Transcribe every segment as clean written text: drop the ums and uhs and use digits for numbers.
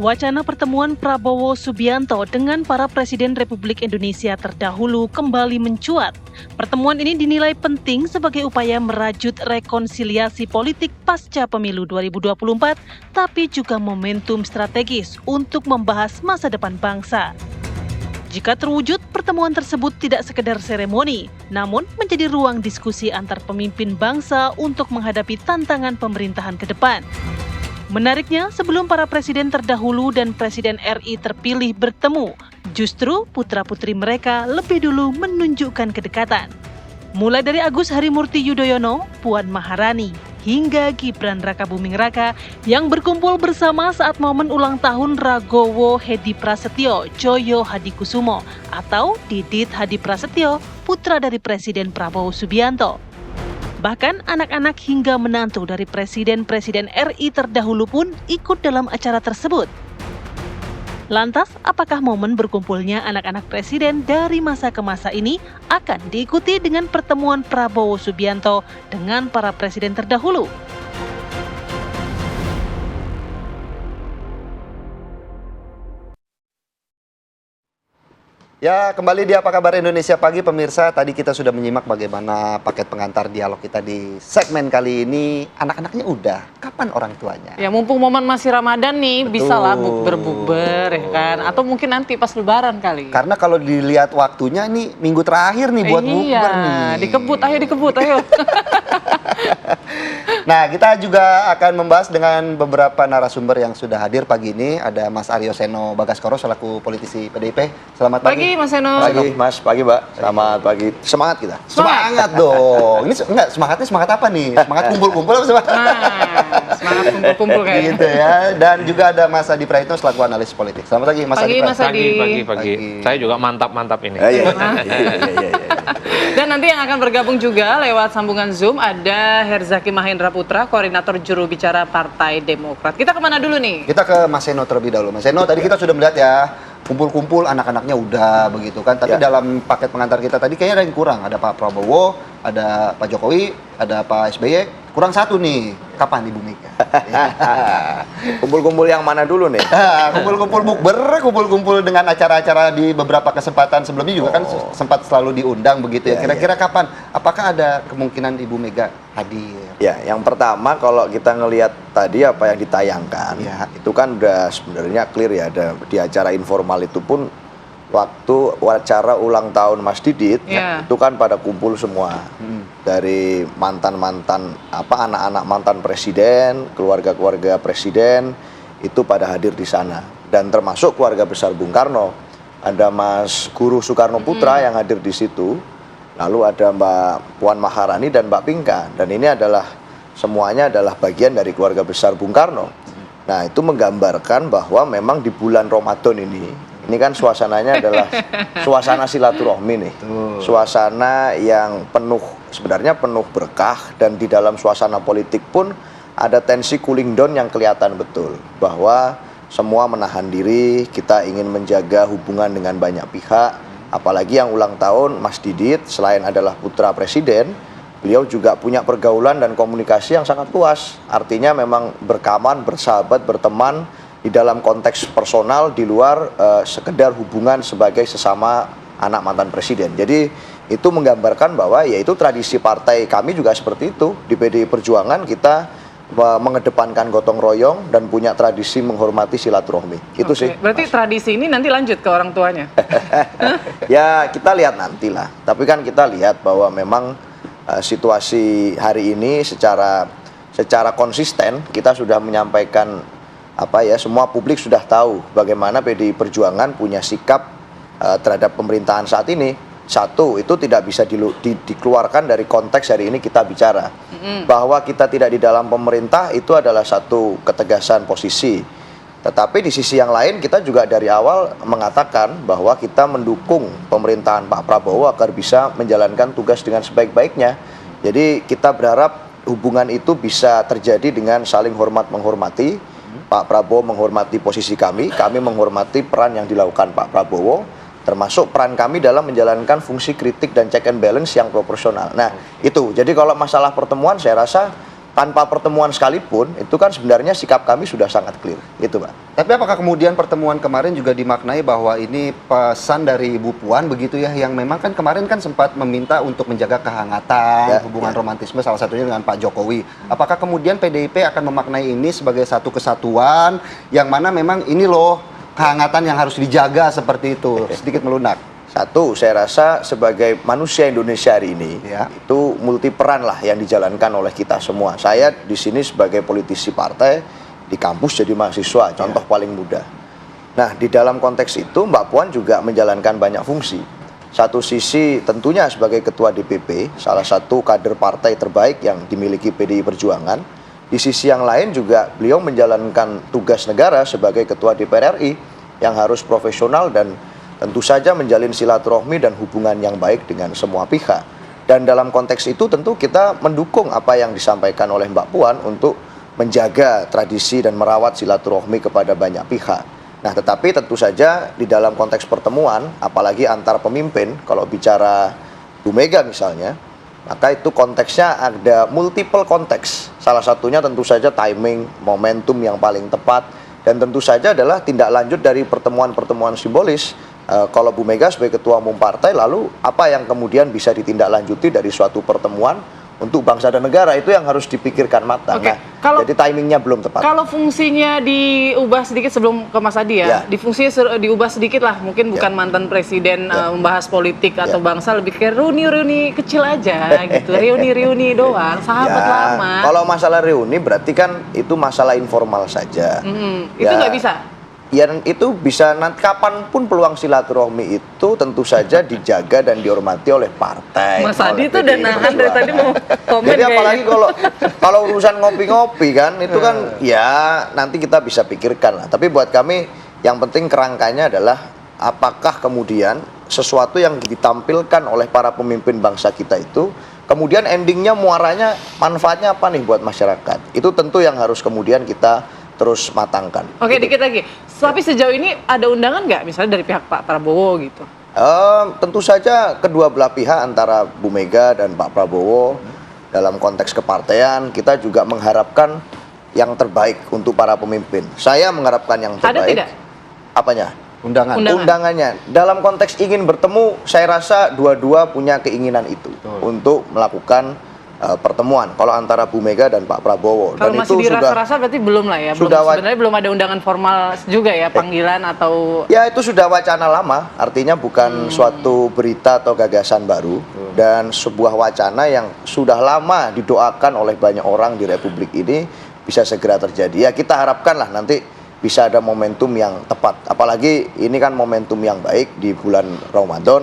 Wacana pertemuan Prabowo Subianto dengan para Presiden Republik Indonesia terdahulu kembali mencuat. Pertemuan ini dinilai penting sebagai upaya merajut rekonsiliasi politik pasca pemilu 2024, tapi juga momentum strategis untuk membahas masa depan bangsa. Jika terwujud, pertemuan tersebut tidak sekedar seremoni, namun menjadi ruang diskusi antar pemimpin bangsa untuk menghadapi tantangan pemerintahan ke depan. Menariknya, sebelum para presiden terdahulu dan Presiden RI terpilih bertemu, justru putra-putri mereka lebih dulu menunjukkan kedekatan. Mulai dari Agus Harimurti Yudhoyono, Puan Maharani, hingga Gibran Rakabuming Raka yang berkumpul bersama saat momen ulang tahun Ragowo Hedi Prasetyo Joyo Hadikusumo atau Didit Hadi Prasetyo, putra dari Presiden Prabowo Subianto. Bahkan anak-anak hingga menantu dari presiden-presiden RI terdahulu pun ikut dalam acara tersebut. Lantas, apakah momen berkumpulnya anak-anak presiden dari masa ke masa ini akan diikuti dengan pertemuan Prabowo Subianto dengan para presiden terdahulu? Ya, kembali di Apa Kabar Indonesia Pagi, pemirsa. Tadi kita sudah menyimak bagaimana paket pengantar dialog kita di segmen kali ini. Anak-anaknya udah, kapan orang tuanya? Ya, mumpung momen masih Ramadan nih, Betul. bisa lah bukber-bukber ya kan. Atau mungkin nanti pas Lebaran kali. Karena kalau dilihat waktunya nih, minggu terakhir nih buat bukber nih. Dikebut, ayo. Nah, kita juga akan membahas dengan beberapa narasumber yang sudah hadir pagi ini. Ada Mas Aryo Seno Bagaskoro selaku politisi PDIP. Selamat pagi. Mas Seno. Pagi Mas, pagi Mbak. Selamat pagi. Semangat kita. Semangat dong. Ini enggak semangatnya semangat apa nih? Semangat kumpul-kumpul apa semangat? Semangat kumpul-kumpul kayaknya. Gitu ya. Dan juga ada Mas Adi Praitno selaku analis politik. Selamat pagi Mas Adi. Mas Adi. Pagi. Saya juga mantap ini. Iya. Dan nanti yang akan bergabung juga lewat sambungan Zoom ada Herzaki Mahendra Putra, koordinator juru bicara Partai Demokrat. Kita kemana dulu nih? Kita ke Mas Seno terlebih dahulu. Mas Seno, tadi kita sudah melihat ya, kumpul-kumpul anak-anaknya udah begitu kan. Tapi dalam paket pengantar kita tadi kayaknya ada yang kurang. Ada Pak Prabowo, ada Pak Jokowi, ada Pak SBY. Kurang satu nih. Kapan Ibu Mega? Kumpul-kumpul yang mana dulu nih? Kumpul-kumpul bukber, kumpul-kumpul dengan acara-acara di beberapa kesempatan sebelumnya juga kan sempat selalu diundang begitu ya. Kira-kira kapan? Apakah ada kemungkinan Ibu Mega hadir? Ya, yang pertama kalau kita ngelihat tadi apa yang ditayangkan, itu kan udah sebenarnya clear ya. Ada di acara informal itu pun waktu acara ulang tahun Mas Didit, itu kan pada kumpul semua. Dari mantan-mantan anak-anak mantan presiden, keluarga-keluarga presiden itu pada hadir di sana, dan termasuk keluarga besar Bung Karno. Ada Mas Guru Soekarno Putra yang hadir di situ, lalu ada Mbak Puan Maharani dan Mbak Pinka, dan ini adalah semuanya adalah bagian dari keluarga besar Bung Karno. Nah, itu menggambarkan bahwa memang di bulan Ramadan ini kan suasananya adalah suasana silaturahmi nih. Suasana yang sebenarnya penuh berkah, dan di dalam suasana politik pun ada tensi cooling down yang kelihatan betul. Bahwa semua menahan diri, kita ingin menjaga hubungan dengan banyak pihak. Apalagi yang ulang tahun Mas Didit, selain adalah putra presiden, beliau juga punya pergaulan dan komunikasi yang sangat luas. Artinya memang berkawan, bersahabat, berteman, di dalam konteks personal di luar sekedar hubungan sebagai sesama anak mantan presiden. Jadi itu menggambarkan bahwa yaitu tradisi partai kami juga seperti itu. Di PDI Perjuangan kita mengedepankan gotong royong dan punya tradisi menghormati silaturahmi. Itu sih. Berarti tradisi ini nanti lanjut ke orang tuanya? Ya kita lihat nantilah. Tapi kan kita lihat bahwa memang situasi hari ini secara konsisten kita sudah menyampaikan semua publik sudah tahu bagaimana PDI Perjuangan punya sikap terhadap pemerintahan saat ini. Satu, itu tidak bisa dikeluarkan dari konteks hari ini kita bicara. Bahwa kita tidak di dalam pemerintah itu adalah satu ketegasan posisi. Tetapi di sisi yang lain kita juga dari awal mengatakan bahwa kita mendukung pemerintahan Pak Prabowo agar bisa menjalankan tugas dengan sebaik-baiknya. Jadi kita berharap hubungan itu bisa terjadi dengan saling hormat menghormati. Pak Prabowo menghormati posisi kami menghormati peran yang dilakukan Pak Prabowo, termasuk peran kami dalam menjalankan fungsi kritik dan check and balance yang proporsional. Nah, itu. Jadi kalau masalah pertemuan saya rasa tanpa pertemuan sekalipun, itu kan sebenarnya sikap kami sudah sangat clear, gitu Pak. Tapi apakah kemudian pertemuan kemarin juga dimaknai bahwa ini pesan dari Ibu Puan begitu ya, yang memang kan kemarin kan sempat meminta untuk menjaga kehangatan hubungan romantisme salah satunya dengan Pak Jokowi. Apakah kemudian PDIP akan memaknai ini sebagai satu kesatuan yang mana memang ini loh kehangatan yang harus dijaga seperti itu, sedikit melunak? Satu, saya rasa sebagai manusia Indonesia hari ini, itu multi peran lah yang dijalankan oleh kita semua. Saya di sini sebagai politisi partai, di kampus jadi mahasiswa, contoh paling mudah. Nah, di dalam konteks itu Mbak Puan juga menjalankan banyak fungsi. Satu sisi tentunya sebagai ketua DPP, salah satu kader partai terbaik yang dimiliki PDI Perjuangan. Di sisi yang lain juga beliau menjalankan tugas negara sebagai ketua DPR RI yang harus profesional dan tentu saja menjalin silaturahmi dan hubungan yang baik dengan semua pihak. Dan dalam konteks itu tentu kita mendukung apa yang disampaikan oleh Mbak Puan untuk menjaga tradisi dan merawat silaturahmi kepada banyak pihak. Nah, tetapi tentu saja di dalam konteks pertemuan, apalagi antar pemimpin, kalau bicara Bu Mega misalnya, maka itu konteksnya ada multiple konteks. Salah satunya tentu saja timing, momentum yang paling tepat, dan tentu saja adalah tindak lanjut dari pertemuan-pertemuan simbolis. Kalau Bu Mega sebagai ketua umum partai, lalu apa yang kemudian bisa ditindaklanjuti dari suatu pertemuan untuk bangsa dan negara, itu yang harus dipikirkan matang. Oke, Nah, jadi timingnya belum tepat. Kalau fungsinya diubah sedikit sebelum ke Mas Adi ya, di fungsinya diubah sedikit lah, mungkin bukan mantan presiden membahas politik atau bangsa, lebih kayak reuni-reuni kecil aja gitu, reuni-reuni doang, sahabat lama. Kalau masalah reuni berarti kan itu masalah informal saja. Itu nggak bisa? Ya, itu bisa nanti kapanpun peluang silaturahmi itu tentu saja dijaga dan dihormati oleh partai. Mas Adi itu udah nahan dari tadi mau komen. Jadi apalagi kalau urusan ngopi-ngopi kan itu kan ya nanti kita bisa pikirkan lah. Tapi buat kami yang penting kerangkanya adalah apakah kemudian sesuatu yang ditampilkan oleh para pemimpin bangsa kita itu kemudian endingnya muaranya manfaatnya apa nih buat masyarakat. Itu tentu yang harus kemudian kita terus matangkan. Oke, dikit lagi. Tapi sejauh ini ada undangan nggak, misalnya dari pihak Pak Prabowo gitu? Tentu saja kedua belah pihak antara Bu Mega dan Pak Prabowo dalam konteks kepartean kita juga mengharapkan yang terbaik untuk para pemimpin. Saya mengharapkan yang terbaik. Ada tidak? Apanya? Undangannya. Dalam konteks ingin bertemu, saya rasa dua-dua punya keinginan itu untuk melakukan pertemuan. Kalau antara Bu Mega dan Pak Prabowo. Kalau dan masih itu dirasa-rasa berarti belum lah ya. Sebenarnya belum ada undangan formal juga ya, panggilan atau. Ya, itu sudah wacana lama. Artinya bukan suatu berita atau gagasan baru. Dan sebuah wacana yang sudah lama didoakan oleh banyak orang di Republik ini bisa segera terjadi. Ya, kita harapkanlah nanti bisa ada momentum yang tepat. Apalagi ini kan momentum yang baik di bulan Ramadan.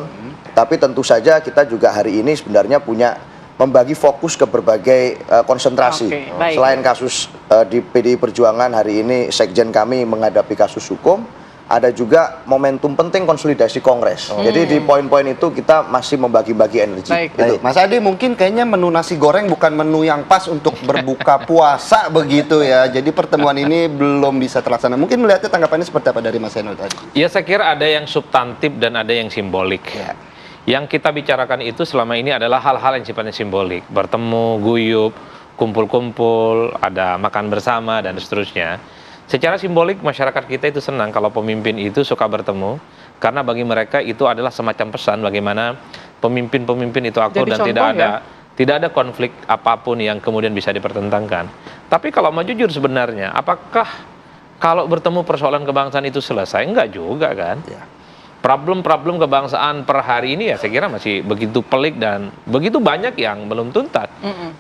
Tapi tentu saja kita juga hari ini sebenarnya punya membagi fokus ke berbagai konsentrasi. Selain kasus di PDI Perjuangan hari ini, sekjen kami menghadapi kasus hukum, ada juga momentum penting konsolidasi Kongres. Jadi di poin-poin itu kita masih membagi-bagi energi. Gitu. Mas Adi, mungkin kayaknya menu nasi goreng bukan menu yang pas untuk berbuka puasa begitu ya. Jadi pertemuan ini belum bisa terlaksana. Mungkin melihatnya tanggapannya seperti apa dari Mas Eno tadi? Ya, saya kira ada yang substantif dan ada yang simbolik. Yang kita bicarakan itu selama ini adalah hal-hal yang sifatnya simbolik. Bertemu, guyup, kumpul-kumpul, ada makan bersama, dan seterusnya. Secara simbolik, masyarakat kita itu senang kalau pemimpin itu suka bertemu. Karena bagi mereka itu adalah semacam pesan bagaimana pemimpin-pemimpin itu akur dan tidak ada konflik apapun yang kemudian bisa dipertentangkan. Tapi kalau mau jujur sebenarnya, apakah kalau bertemu persoalan kebangsaan itu selesai? Enggak juga kan? Problem-problem kebangsaan per hari ini ya saya kira masih begitu pelik dan begitu banyak yang belum tuntas.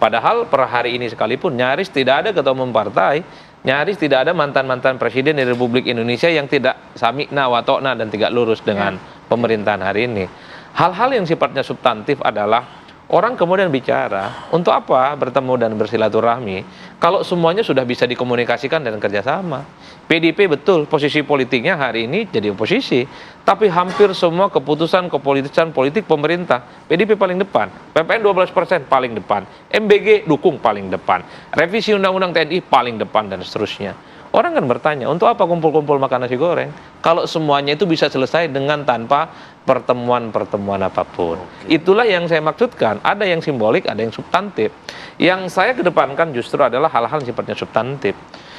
Padahal per hari ini sekalipun nyaris tidak ada ketua umum partai, nyaris tidak ada mantan-mantan presiden di Republik Indonesia yang tidak sami'na wa ta'na dan tidak lurus dengan pemerintahan hari ini. Hal-hal yang sifatnya substantif adalah orang kemudian bicara, untuk apa bertemu dan bersilaturahmi kalau semuanya sudah bisa dikomunikasikan dan kerjasama. PDIP betul posisi politiknya hari ini jadi oposisi, tapi hampir semua keputusan politik pemerintah PDIP paling depan, PPN 12% paling depan, MBG dukung paling depan, revisi undang-undang TNI paling depan dan seterusnya. Orang kan bertanya, untuk apa kumpul-kumpul makan nasi goreng? Kalau semuanya itu bisa selesai dengan tanpa pertemuan-pertemuan apapun. Itulah yang saya maksudkan, ada yang simbolik, ada yang substantif. Yang saya kedepankan justru adalah hal-hal yang sifatnya substantif.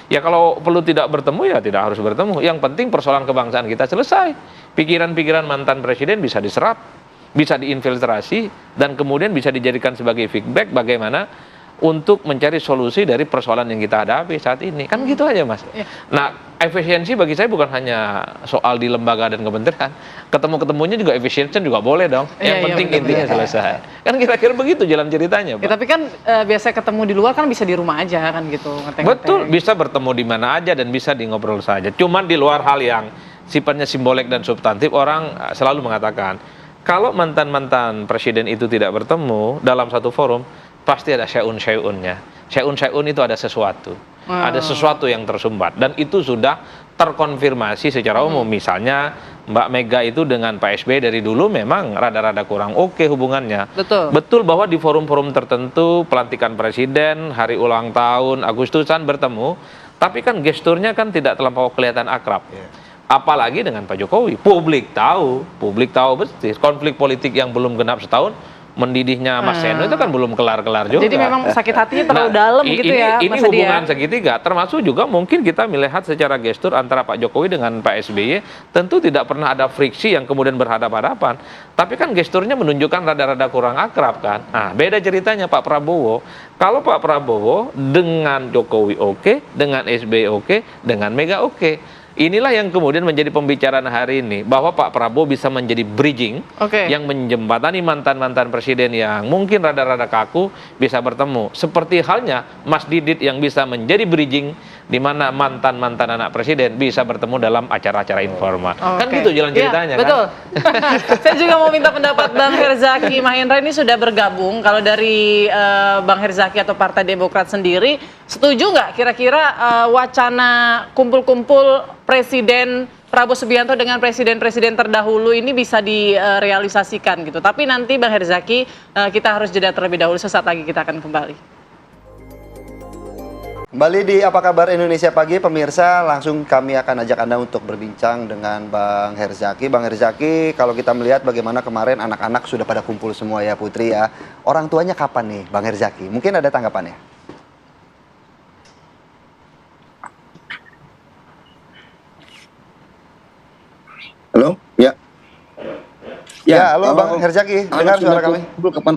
Ya kalau perlu tidak bertemu, ya tidak harus bertemu. Yang penting persoalan kebangsaan kita selesai. Pikiran-pikiran mantan presiden bisa diserap, bisa diinfiltrasi, dan kemudian bisa dijadikan sebagai feedback bagaimana untuk mencari solusi dari persoalan yang kita hadapi saat ini. Kan gitu aja, Mas. Nah, efisiensi bagi saya bukan hanya soal di lembaga dan kementerian. Ketemu-ketemunya juga efisiensi juga boleh dong. Yang penting intinya selesai. Kan kira-kira begitu jalan ceritanya, Pak. Ya, tapi kan biasa ketemu di luar kan bisa di rumah aja kan gitu. Betul, bisa bertemu di mana aja dan bisa di ngobrol saja. Cuman di luar hal yang sifatnya simbolik dan substantif, orang selalu mengatakan, kalau mantan-mantan presiden itu tidak bertemu dalam satu forum, pasti ada syai'un-syai'unnya. Syai'un-syai'un itu ada sesuatu. Ada sesuatu yang tersumbat. Dan itu sudah terkonfirmasi secara umum. Misalnya Mbak Mega itu dengan Pak SBY dari dulu memang rada-rada kurang oke hubungannya. Betul. Betul bahwa di forum-forum tertentu, pelantikan presiden, hari ulang tahun, Agustusan bertemu. Tapi kan gesturnya kan tidak terlampau kelihatan akrab. Apalagi dengan Pak Jokowi. Publik tahu betul. Konflik politik yang belum genap setahun, mendidihnya Mas Seno itu kan belum kelar-kelar juga. Jadi memang sakit hatinya terlalu dalam gitu ya, Ini Mas hubungan Adi ya? segitiga, termasuk juga mungkin kita melihat secara gestur antara Pak Jokowi dengan Pak SBY, tentu tidak pernah ada friksi yang kemudian berhadapan-hadapan. Tapi kan gesturnya menunjukkan rada-rada kurang akrab kan. Nah, beda ceritanya Pak Prabowo. Kalau Pak Prabowo dengan Jokowi oke, dengan SBY oke, dengan Mega oke. Inilah yang kemudian menjadi pembicaraan hari ini, bahwa Pak Prabowo bisa menjadi bridging yang menjembatani mantan-mantan presiden yang mungkin rada-rada kaku bisa bertemu. Seperti halnya Mas Didit yang bisa menjadi bridging di mana mantan-mantan anak presiden bisa bertemu dalam acara-acara informal. Kan gitu jalan ceritanya kan? Betul. Saya juga mau minta pendapat Bang Herzaki Mahendra, ini sudah bergabung. Kalau dari Bang Herzaki atau Partai Demokrat sendiri, setuju nggak kira-kira wacana kumpul-kumpul Presiden Prabowo Subianto dengan presiden-presiden terdahulu ini bisa direalisasikan gitu? Tapi nanti Bang Herzaki, kita harus jeda terlebih dahulu, sesaat lagi kita akan kembali. Kembali di Apa Kabar Indonesia Pagi, pemirsa, langsung kami akan ajak Anda untuk berbincang dengan Bang Herzaki. Bang Herzaki, kalau kita melihat bagaimana kemarin anak-anak sudah pada kumpul semua ya Putri ya. Orang tuanya kapan nih Bang Herzaki? Mungkin ada tanggapannya? Halo, ya. Ya, halo Bang Herzaki, dengar suara kami? Kapan?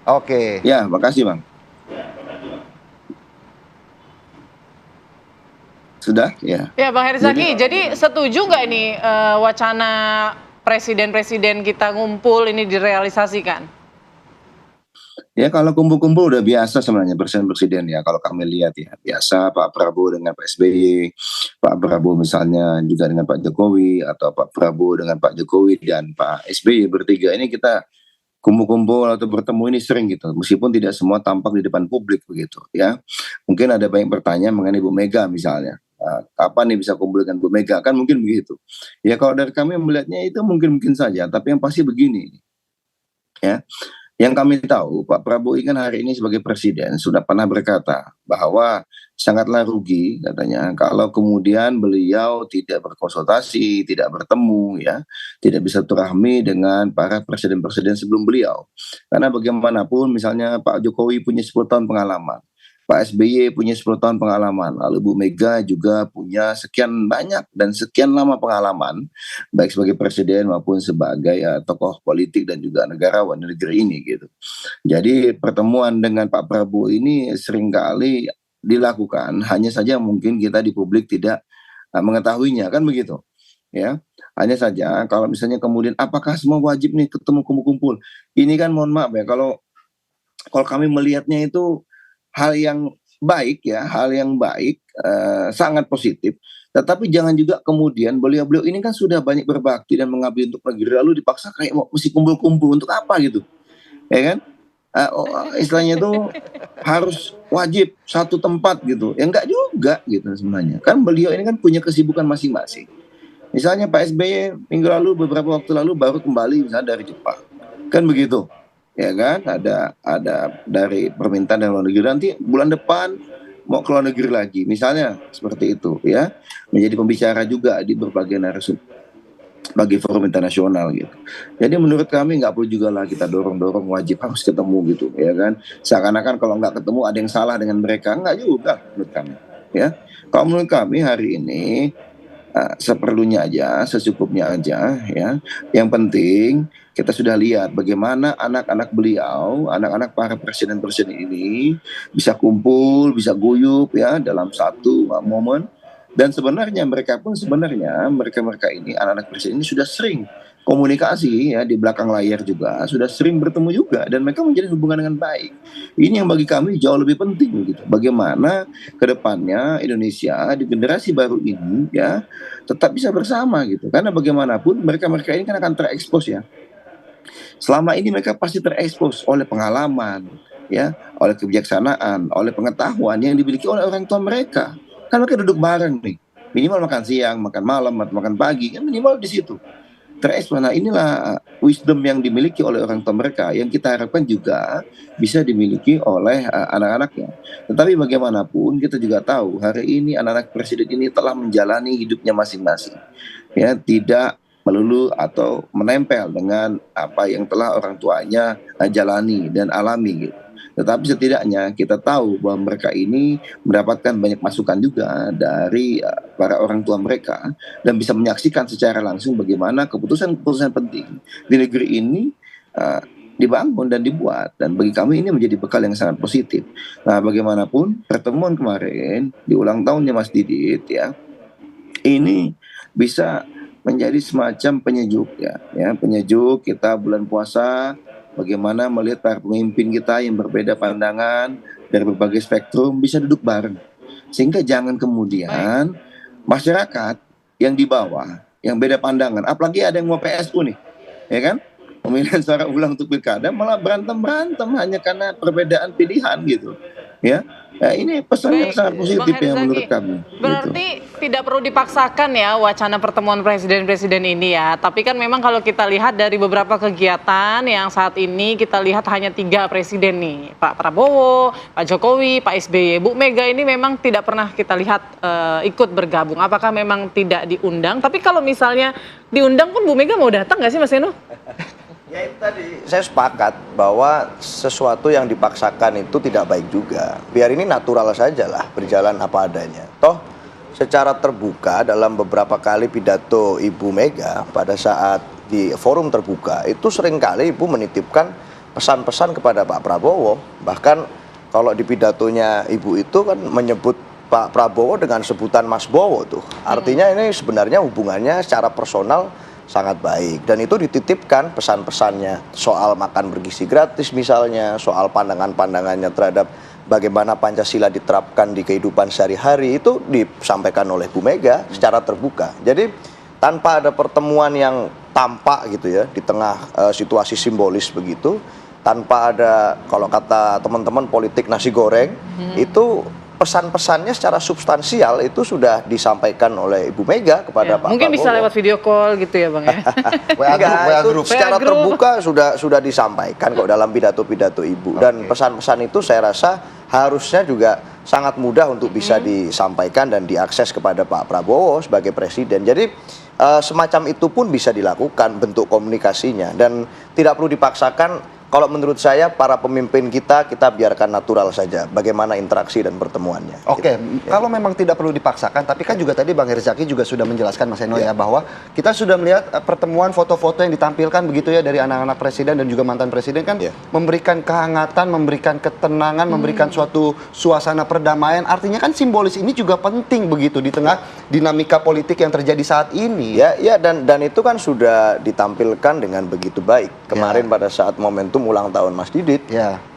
Oke. Ya, makasih Bang. Sudah, ya. Ya, Bang Herzaki, jadi setuju nggak ini wacana presiden-presiden kita ngumpul ini direalisasikan? Ya, kalau kumpul-kumpul udah biasa sebenarnya presiden-presiden ya. Kalau kami lihat ya, biasa Pak Prabowo dengan Pak SBY, Pak Prabowo misalnya juga dengan Pak Jokowi, atau Pak Prabowo dengan Pak Jokowi dan Pak SBY bertiga ini kita kumpul-kumpul atau bertemu ini sering gitu. Meskipun tidak semua tampak di depan publik begitu ya. Mungkin ada banyak bertanya mengenai Bu Mega misalnya. Kapan nih bisa kumpul dengan Bu Mega, kan mungkin begitu. Ya kalau dari kami melihatnya itu mungkin saja, tapi yang pasti begini ya. Yang kami tahu, Pak Prabowo kan hari ini sebagai presiden sudah pernah berkata bahwa sangatlah rugi katanya kalau kemudian beliau tidak berkonsultasi, tidak bertemu ya, tidak bisa bersilaturahmi dengan para presiden-presiden sebelum beliau. Karena bagaimanapun misalnya Pak Jokowi punya 10 tahun pengalaman, Pak SBY punya 10 tahun pengalaman, lalu Bu Mega juga punya sekian banyak dan sekian lama pengalaman, baik sebagai presiden maupun sebagai tokoh politik dan juga negarawan negeri ini gitu. Jadi pertemuan dengan Pak Prabowo ini seringkali dilakukan, hanya saja mungkin kita di publik tidak mengetahuinya, kan begitu. Ya, hanya saja kalau misalnya kemudian apakah semua wajib nih ketemu kumpul-kumpul? Ini kan mohon maaf ya, kalau kami melihatnya itu hal yang baik ya, sangat positif. Tetapi jangan juga kemudian beliau-beliau ini kan sudah banyak berbakti dan mengabdi untuk negeri, lalu dipaksa kayak mesti kumpul-kumpul untuk apa gitu, ya kan? Istilahnya itu harus wajib satu tempat gitu, ya enggak juga gitu sebenarnya. Kan beliau ini kan punya kesibukan masing-masing. Misalnya Pak SBY minggu lalu, beberapa waktu lalu baru kembali misalnya dari Jepang, kan begitu. Ya kan, ada dari permintaan dari luar negeri. Nanti bulan depan mau ke luar negeri lagi, misalnya seperti itu ya, menjadi pembicara juga di berbagai narasum bagi forum internasional gitu. Jadi menurut kami nggak perlu juga lah kita dorong-dorong wajib harus ketemu gitu ya kan. Seakan-akan kalau nggak ketemu ada yang salah dengan mereka, nggak juga menurut kami ya. Kalau menurut kami hari ini seperlunya aja, secukupnya aja ya. Yang penting kita sudah lihat bagaimana anak-anak beliau, anak-anak para presiden-presiden ini bisa kumpul, bisa guyup ya dalam satu momen. Dan sebenarnya mereka ini anak-anak presiden ini sudah sering komunikasi ya di belakang layar juga, sudah sering bertemu juga dan mereka menjalin hubungan dengan baik. Ini yang bagi kami jauh lebih penting gitu. Bagaimana ke depannya Indonesia di generasi baru ini ya tetap bisa bersama gitu. Karena bagaimanapun mereka-mereka ini kan akan terekspos ya. Selama ini mereka pasti terekspos oleh pengalaman ya, oleh kebijaksanaan, oleh pengetahuan yang dimiliki oleh orang tua mereka. Kan mereka duduk bareng nih, minimal makan siang, makan malam, atau makan pagi, kan minimal di situ. Terekspos. Nah inilah wisdom yang dimiliki oleh orang tua mereka yang kita harapkan juga bisa dimiliki oleh anak-anaknya. Tetapi bagaimanapun kita juga tahu hari ini anak-anak presiden ini telah menjalani hidupnya masing-masing. Ya, tidak melulu atau menempel dengan apa yang telah orang tuanya jalani dan alami gitu. Tetapi setidaknya kita tahu bahwa mereka ini mendapatkan banyak masukan juga dari para orang tua mereka dan bisa menyaksikan secara langsung bagaimana keputusan-keputusan penting di negeri ini dibangun dan dibuat, dan bagi kami ini menjadi bekal yang sangat positif. Nah, bagaimanapun pertemuan kemarin di ulang tahunnya Mas Didit ya, ini bisa menjadi semacam penyejuk ya, penyejuk kita bulan puasa. Bagaimana melihat para pemimpin kita yang berbeda pandangan dari berbagai spektrum bisa duduk bareng. Sehingga jangan kemudian masyarakat yang di bawah, yang beda pandangan, apalagi ada yang mau PSU nih, ya kan? Pemilihan secara ulang untuk pilkada malah berantem hanya karena perbedaan pilihan gitu. Ya. Nah, ini pesan yang sangat positif yang menurut kami. Berarti tidak perlu dipaksakan ya wacana pertemuan presiden-presiden ini ya. Tapi kan memang kalau kita lihat dari beberapa kegiatan yang saat ini kita lihat hanya 3 presiden nih. Pak Prabowo, Pak Jokowi, Pak SBY. Bu Mega ini memang tidak pernah kita lihat ikut bergabung. Apakah memang tidak diundang? Tapi kalau misalnya diundang pun Bu Mega mau datang nggak sih Mas Eno? Ya itu tadi, saya sepakat bahwa sesuatu yang dipaksakan itu tidak baik juga. Biar ini natural saja lah, berjalan apa adanya. Toh secara terbuka dalam beberapa kali pidato Ibu Mega pada saat di forum terbuka, itu seringkali Ibu menitipkan pesan-pesan kepada Pak Prabowo. Bahkan kalau di pidatonya Ibu itu kan menyebut Pak Prabowo dengan sebutan Mas Bowo tuh. Artinya ini sebenarnya hubungannya secara personal sangat baik, dan itu dititipkan pesan-pesannya soal makan bergizi gratis misalnya, soal pandangan-pandangannya terhadap bagaimana Pancasila diterapkan di kehidupan sehari-hari, itu disampaikan oleh Bu Mega secara terbuka. Jadi tanpa ada pertemuan yang tampak gitu ya di tengah situasi simbolis begitu, tanpa ada, kalau kata teman-teman politik nasi goreng, itu pesan-pesannya secara substansial itu sudah disampaikan oleh Ibu Mega kepada Pak mungkin Prabowo. Bisa lewat video call gitu ya Bang ya. Enggak, itu secara terbuka sudah disampaikan kok dalam pidato-pidato Ibu. Dan pesan-pesan itu saya rasa harusnya juga sangat mudah untuk bisa disampaikan dan diakses kepada Pak Prabowo sebagai presiden. Jadi semacam itu pun bisa dilakukan bentuk komunikasinya dan tidak perlu dipaksakan. Kalau menurut saya para pemimpin kita biarkan natural saja bagaimana interaksi dan pertemuannya. Oke, kalau memang tidak perlu dipaksakan, tapi kan juga tadi Bang Herzaki juga sudah menjelaskan Mas Eno ya bahwa kita sudah melihat pertemuan foto-foto yang ditampilkan begitu ya dari anak-anak presiden dan juga mantan presiden kan memberikan kehangatan, memberikan ketenangan, memberikan suatu suasana perdamaian. Artinya kan simbolis ini juga penting begitu di tengah dinamika politik yang terjadi saat ini. Ya, dan itu kan sudah ditampilkan dengan begitu baik. Kemarin pada saat momentum ulang tahun Mas Didit,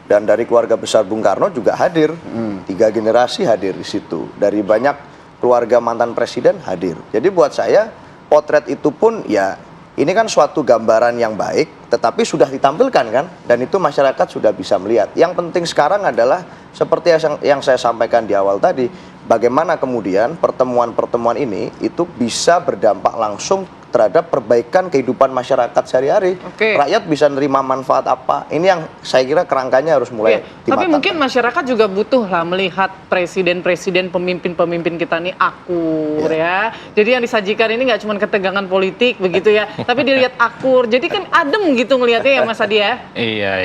dan dari keluarga besar Bung Karno juga hadir, 3 generasi hadir di situ, dari banyak keluarga mantan presiden hadir. Jadi buat saya potret itu pun ya ini kan suatu gambaran yang baik, tetapi sudah ditampilkan kan, dan itu masyarakat sudah bisa melihat. Yang penting sekarang adalah seperti yang saya sampaikan di awal tadi, bagaimana kemudian pertemuan-pertemuan ini itu bisa berdampak langsung terhadap perbaikan kehidupan masyarakat sehari-hari. Rakyat bisa nerima manfaat apa? Ini yang saya kira kerangkanya harus mulai dimatangkan. Tapi mungkin masyarakat juga butuh lah melihat presiden-presiden, pemimpin-pemimpin kita nih akur ya. Jadi yang disajikan ini nggak cuma ketegangan politik begitu ya, tapi dilihat akur. Jadi kan adem gitu ngelihatnya ya Mas Adi ya. Iya.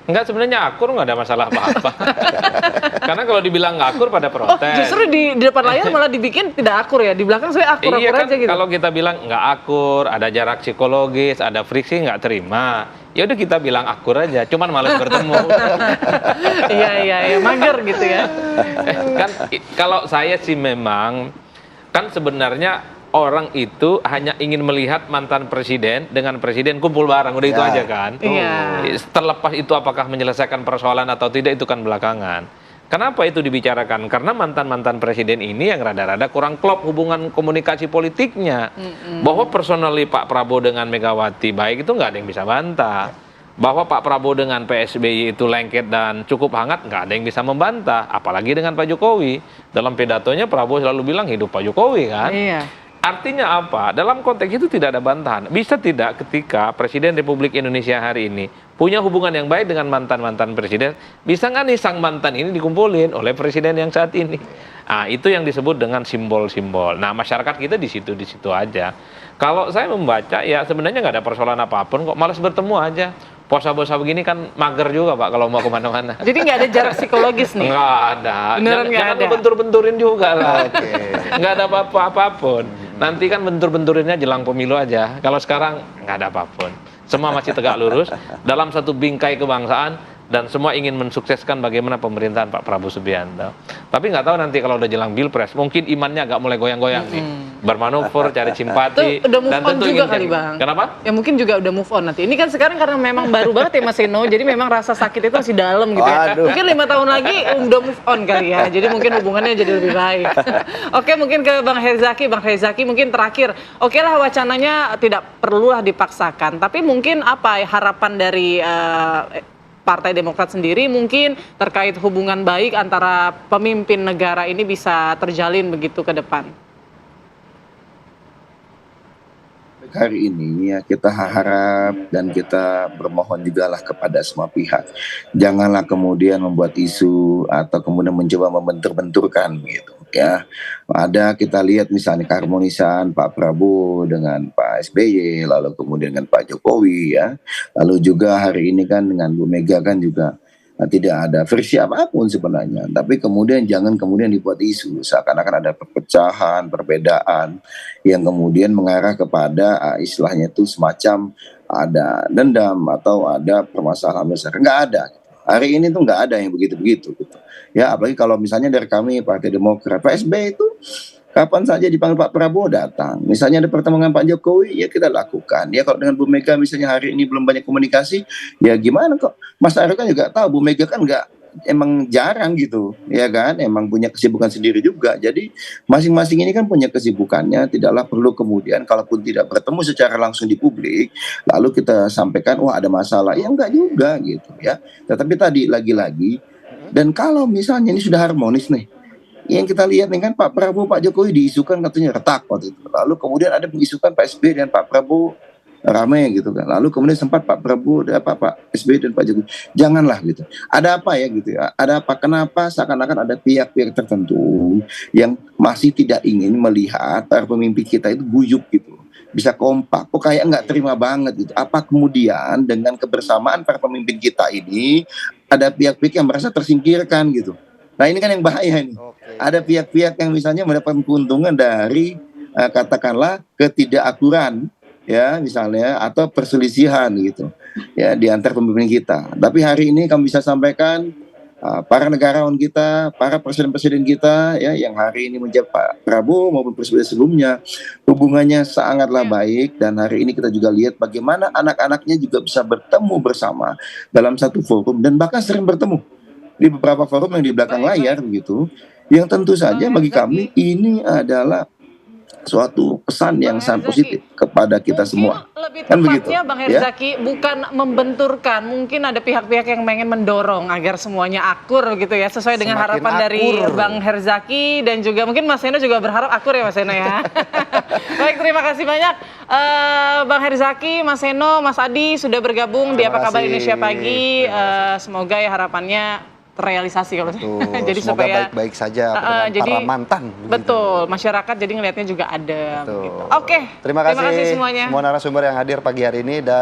Enggak, sebenarnya akur nggak ada masalah apa-apa. Karena kalau dibilang nggak akur pada protes. Oh, justru di depan layar malah dibikin tidak akur ya. Di belakang saya akur kan, aja gitu. Kalau kita bilang nggak akur, ada jarak psikologis, ada friksi, nggak terima. Ya udah kita bilang akur aja, cuman malas bertemu. Iya, mager gitu ya. Kan kalau saya sih memang kan sebenarnya orang itu hanya ingin melihat mantan presiden dengan presiden kumpul bareng, udah itu aja kan. Terlepas itu apakah menyelesaikan persoalan atau tidak itu kan belakangan. Kenapa itu dibicarakan? Karena mantan-mantan presiden ini yang rada-rada kurang klop hubungan komunikasi politiknya. Bahwa personally Pak Prabowo dengan Megawati baik itu nggak ada yang bisa bantah. Bahwa Pak Prabowo dengan PSBY itu lengket dan cukup hangat, nggak ada yang bisa membantah. Apalagi dengan Pak Jokowi. Dalam pidatonya Prabowo selalu bilang hidup Pak Jokowi kan. Artinya apa? Dalam konteks itu tidak ada bantahan. Bisa tidak ketika Presiden Republik Indonesia hari ini punya hubungan yang baik dengan mantan-mantan presiden, bisa nggak nih sang mantan ini dikumpulin oleh presiden yang saat ini? Nah, itu yang disebut dengan simbol-simbol. Nah, masyarakat kita di situ aja. Kalau saya membaca, ya sebenarnya nggak ada persoalan apapun kok, malas bertemu aja. Puasa-puasa begini kan mager juga Pak kalau mau kemana-mana. Jadi nggak ada jarak psikologis nih? Nggak ada. Beneran nggak ada? Jangan bentur-benturin juga lah. Nggak ada apapun. Nanti kan bentur-benturinnya jelang pemilu aja. Kalau sekarang nggak ada apapun. Semua masih tegak lurus dalam satu bingkai kebangsaan dan semua ingin mensukseskan bagaimana pemerintahan Pak Prabowo Subianto. Tapi nggak tahu nanti kalau udah jelang Pilpres, mungkin imannya agak mulai goyang-goyang nih. Bermanuver, cari simpati. Itu udah move dan on juga kali Bang. Kenapa? Ya mungkin juga udah move on nanti. Ini kan sekarang karena memang baru banget ya Mas Eno, jadi memang rasa sakit itu masih dalam gitu ya. Mungkin 5 tahun lagi udah move on kali ya. Jadi mungkin hubungannya jadi lebih baik. Oke, mungkin ke Bang Herzaki. Bang Herzaki mungkin terakhir. Oke lah wacananya tidak perlulah dipaksakan. Tapi mungkin apa harapan dari Partai Demokrat sendiri mungkin terkait hubungan baik antara pemimpin negara ini bisa terjalin begitu ke depan? Hari ini ya kita harap dan kita bermohon juga lah kepada semua pihak, janganlah kemudian membuat isu atau kemudian mencoba membentur-benturkan gitu ya. Ada kita lihat misalnya keharmonisan Pak Prabowo dengan Pak SBY, lalu kemudian dengan Pak Jokowi ya, lalu juga hari ini kan dengan Bu Mega kan juga tidak ada versi apapun sebenarnya, tapi kemudian jangan kemudian dibuat isu seakan-akan ada perpecahan, perbedaan yang kemudian mengarah kepada istilahnya itu semacam ada dendam atau ada permasalahan besar. Nggak ada. Hari ini tuh nggak ada yang begitu-begitu gitu. Ya, apalagi kalau misalnya dari kami Partai Demokrat, Pak SBY itu kapan saja dipanggil Pak Prabowo datang. Misalnya ada pertemuan dengan Pak Jokowi, ya kita lakukan. Ya kalau dengan Bu Mega misalnya hari ini belum banyak komunikasi, ya gimana kok. Mas Arief kan juga tahu Bu Mega kan emang jarang gitu, ya kan. Emang punya kesibukan sendiri juga. Jadi masing-masing ini kan punya kesibukannya. Tidaklah perlu kemudian kalaupun tidak bertemu secara langsung di publik, lalu kita sampaikan, wah ada masalah. Ya enggak juga gitu ya. Tetapi tadi lagi-lagi, dan kalau misalnya ini sudah harmonis nih, yang kita lihat nih kan Pak Prabowo, Pak Jokowi diisukan katanya retak waktu itu. Lalu kemudian ada mengisukan Pak SBY dan Pak Prabowo ramai gitu kan. Lalu kemudian sempat Pak Prabowo, Pak SBY dan Pak Jokowi. Janganlah gitu. Ada apa ya gitu ya? Ada apa? Kenapa seakan-akan ada pihak-pihak tertentu yang masih tidak ingin melihat para pemimpin kita itu guyup gitu, bisa kompak. Kok kayak nggak terima banget gitu. Apa kemudian dengan kebersamaan para pemimpin kita ini ada pihak-pihak yang merasa tersingkirkan gitu. Nah ini kan yang bahaya nih. Ada pihak-pihak yang misalnya mendapatkan keuntungan dari katakanlah ketidakakuran ya misalnya atau perselisihan gitu ya di antar pemimpin kita. Tapi hari ini kami bisa sampaikan para negarawan kita, para presiden-presiden kita ya yang hari ini menjadi Pak Prabowo maupun presiden sebelumnya hubungannya sangatlah baik, dan hari ini kita juga lihat bagaimana anak-anaknya juga bisa bertemu bersama dalam satu forum dan bahkan sering bertemu di beberapa forum yang di belakang layar begitu, yang tentu saja bagi kami ini adalah suatu pesan yang sangat positif kepada kita semua. Lebih Kan begitu, tepatnya Bang ya. Herzaki bukan membenturkan, mungkin ada pihak-pihak yang pengen mendorong agar semuanya akur gitu ya, sesuai dengan Semakin harapan dari akur. Bang Herzaki dan juga mungkin Mas Seno juga berharap akur ya Mas Seno ya. Baik, terima kasih banyak Bang Herzaki, Mas Seno, Mas Adi sudah bergabung di Terima Apa Kabar kasih. Indonesia Pagi. Semoga ya harapannya terrealisasi kalau Tuh, jadi semoga supaya baik-baik saja dengan jadi para mantan. begitu. betul, masyarakat jadi ngelihatnya juga ada Betul. begitu. Oke. Terima kasih semuanya. semua narasumber yang hadir pagi hari ini dan